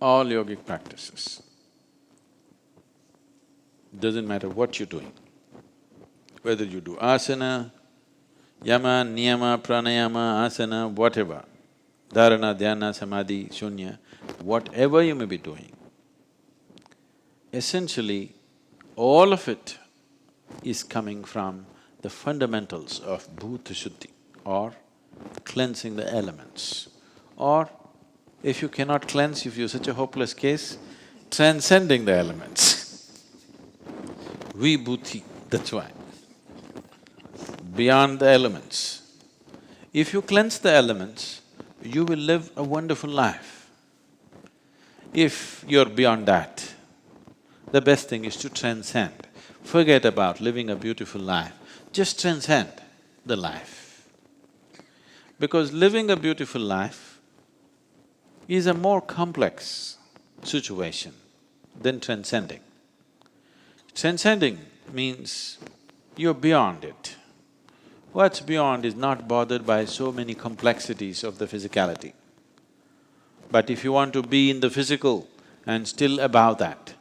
all yogic practices. Doesn't matter what you're doing, whether you do asana, yama, niyama, pranayama, asana, whatever, dharana, dhyana, samadhi, shunya, whatever you may be doing, essentially all of it is coming from the fundamentals of Bhuta Shuddhi, or cleansing the elements. Or if you cannot cleanse, if you're such a hopeless case, transcending the elements. Vibhuti, that's why. Beyond the elements. If you cleanse the elements, you will live a wonderful life. If you're beyond that, the best thing is to transcend. Forget about living a beautiful life, just transcend the life. Because living a beautiful life is a more complex situation than transcending. Transcending means you're beyond it. What's beyond is not bothered by so many complexities of the physicality. But if you want to be in the physical and still above that,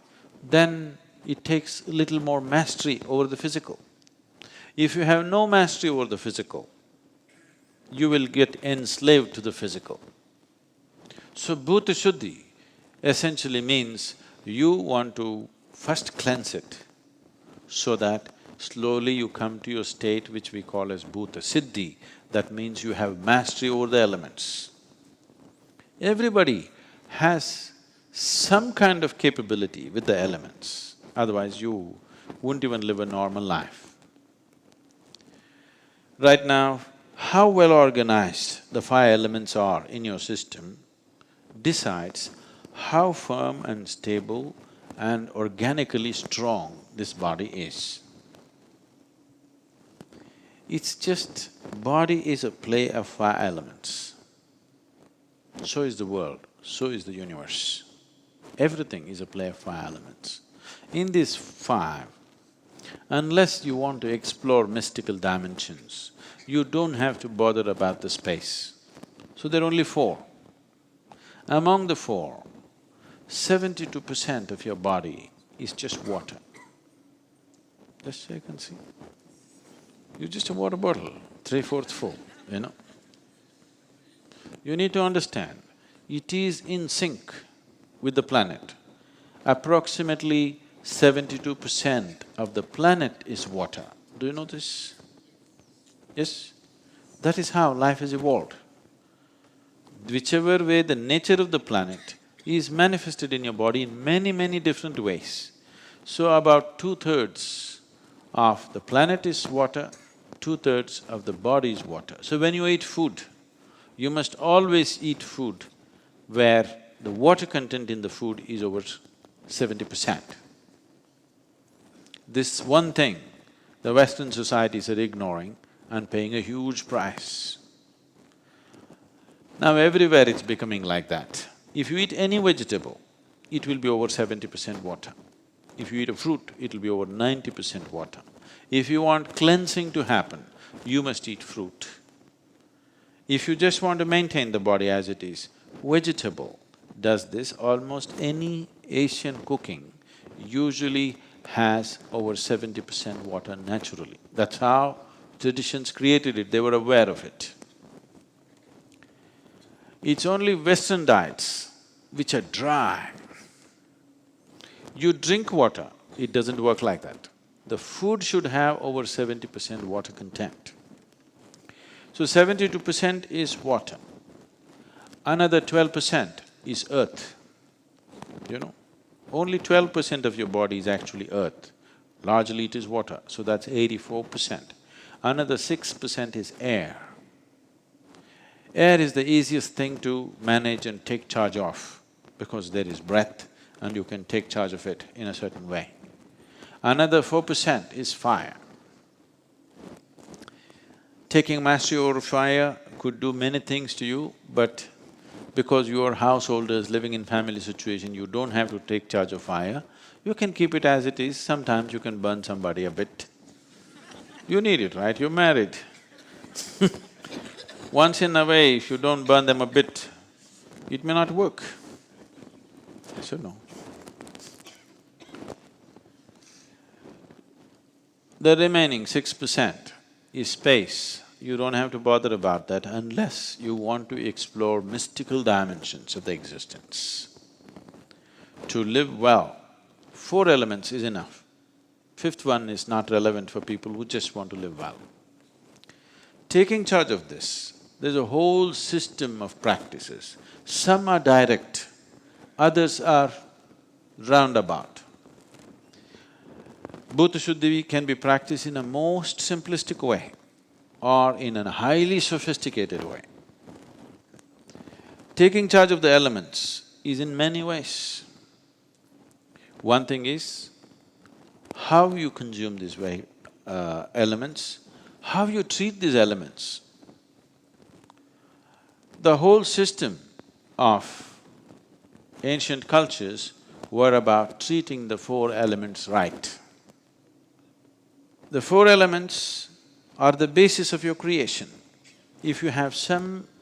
then it takes a little more mastery over the physical. If you have no mastery over the physical, you will get enslaved to the physical. So Bhuta Shuddhi essentially means you want to first cleanse it so that slowly you come to your state which we call as Bhuta Siddhi. That means you have mastery over the elements. Everybody has some kind of capability with the elements, otherwise you wouldn't even live a normal life. Right now, how well organized the five elements are in your system decides how firm and stable and organically strong this body is. It's just… body is a play of five elements. So is the world, so is the universe. Everything is a play of five elements. In these five, unless you want to explore mystical dimensions, you don't have to bother about the space. So there are only four. Among the four, 72% of your body is just water. Just check and see. You're just a water bottle, 3/4 full, you know. You need to understand, it is in sync with the planet. Approximately 72% of the planet is water. Do you know this? Yes? That is how life has evolved. Whichever way the nature of the planet is manifested in your body in many different ways. So about 2/3 of the planet is water, 2/3 of the body is water. So when you eat food, you must always eat food where the water content in the food is over 70%. This one thing the Western societies are ignoring and paying a huge price. Now everywhere it's becoming like that. If you eat any vegetable, it will be over 70% water. If you eat a fruit, it'll be over 90% water. If you want cleansing to happen, you must eat fruit. If you just want to maintain the body as it is, vegetable does this. Almost any Asian cooking usually has over 70% water naturally. That's how traditions created it, they were aware of it. It's only Western diets which are dry. You drink water, it doesn't work like that. The food should have over 70% water content. So 72% is water. Another 12% is earth, you know. Only 12% of your body is actually earth. Largely it is water, so that's 84%. Another 6% is air. Air is the easiest thing to manage and take charge of because there is breath and you can take charge of it in a certain way. Another 4% is fire. Taking mastery over fire could do many things to you, but because you are householders living in family situation, you don't have to take charge of fire. You can keep it as it is, sometimes you can burn somebody a bit. You need it, right? You're married. Once in a way, if you don't burn them a bit, it may not work. Yes or no? The remaining 6% is space. You don't have to bother about that unless you want to explore mystical dimensions of the existence. To live well, 4 elements is enough. 5th one is not relevant for people who just want to live well. Taking charge of this, there's a whole system of practices. Some are direct, others are roundabout. Bhuta Shuddhi can be practiced in a most simplistic way or in a highly sophisticated way. Taking charge of the elements is in many ways. One thing is how you consume these elements, how you treat these elements. The whole system of ancient cultures were about treating the 4 elements right. The 4 elements are the basis of your creation. If you have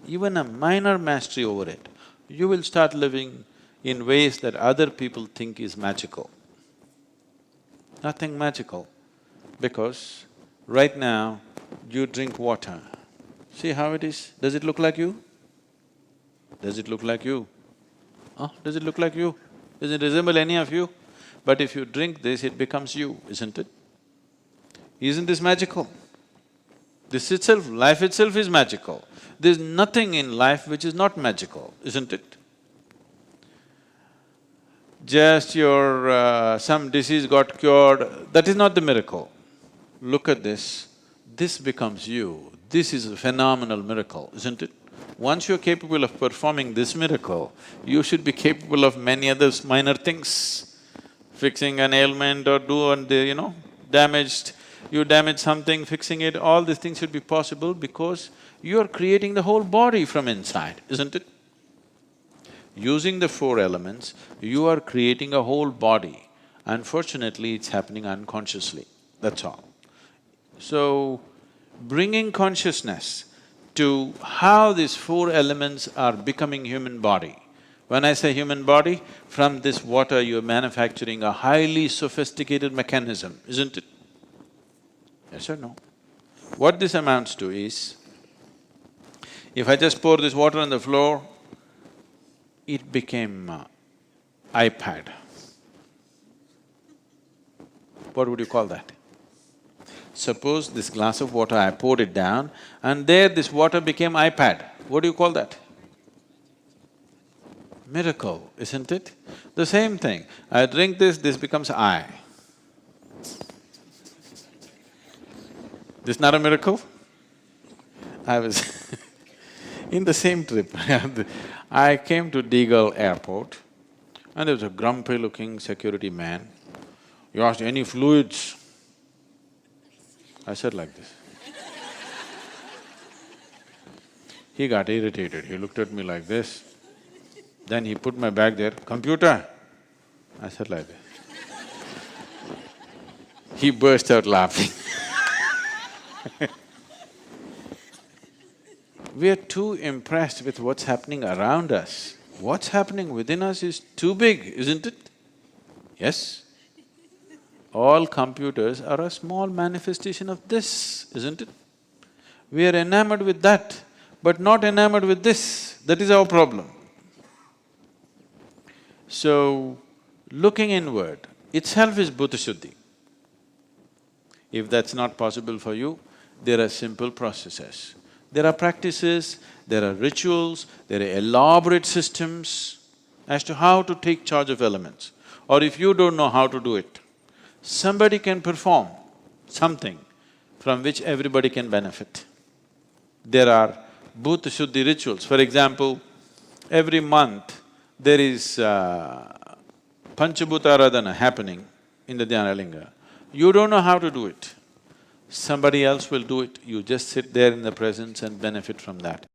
even a minor mastery over it, you will start living in ways that other people think is magical. Nothing magical, because right now you drink water. See how it is? Does it look like you? Does it look like you? Does it look like you? Does it resemble any of you? But if you drink this, it becomes you, isn't it? Isn't this magical? This itself, life itself is magical. There's nothing in life which is not magical, isn't it? Just some disease got cured, that is not the miracle. Look at this becomes you. This is a phenomenal miracle, isn't it? Once you're capable of performing this miracle, you should be capable of many other minor things. Fixing an ailment or you damaged something, fixing it, all these things should be possible because you're creating the whole body from inside, isn't it? Using the 4 elements, you are creating a whole body. Unfortunately, it's happening unconsciously, that's all. So, bringing consciousness to how these 4 elements are becoming human body. When I say human body, from this water you're manufacturing a highly sophisticated mechanism, isn't it? Yes or no? What this amounts to is, if I just pour this water on the floor, it became iPad. What would you call that? Suppose this glass of water, I poured it down and there this water became iPad. What do you call that? Miracle, isn't it? The same thing, I drink this becomes I. This not a miracle? I was in the same trip, I came to Deagle Airport and there was a grumpy-looking security man. He asked, any fluids? I said like this. He got irritated, he looked at me like this. Then he put my bag there, computer? I said like this. He burst out laughing. We are too impressed with what's happening around us. What's happening within us is too big, isn't it? Yes? All computers are a small manifestation of this, isn't it? We are enamored with that, but not enamored with this. That is our problem. So, looking inward itself is Bhuta Shuddhi. If that's not possible for you, there are simple processes. There are practices, there are rituals, there are elaborate systems as to how to take charge of elements. Or if you don't know how to do it, somebody can perform something from which everybody can benefit. There are Bhuta Shuddhi rituals. For example, every month there is Panchabhuta Aradhana happening in the Dhyanalinga. You don't know how to do it. Somebody else will do it, you just sit there in the presence and benefit from that.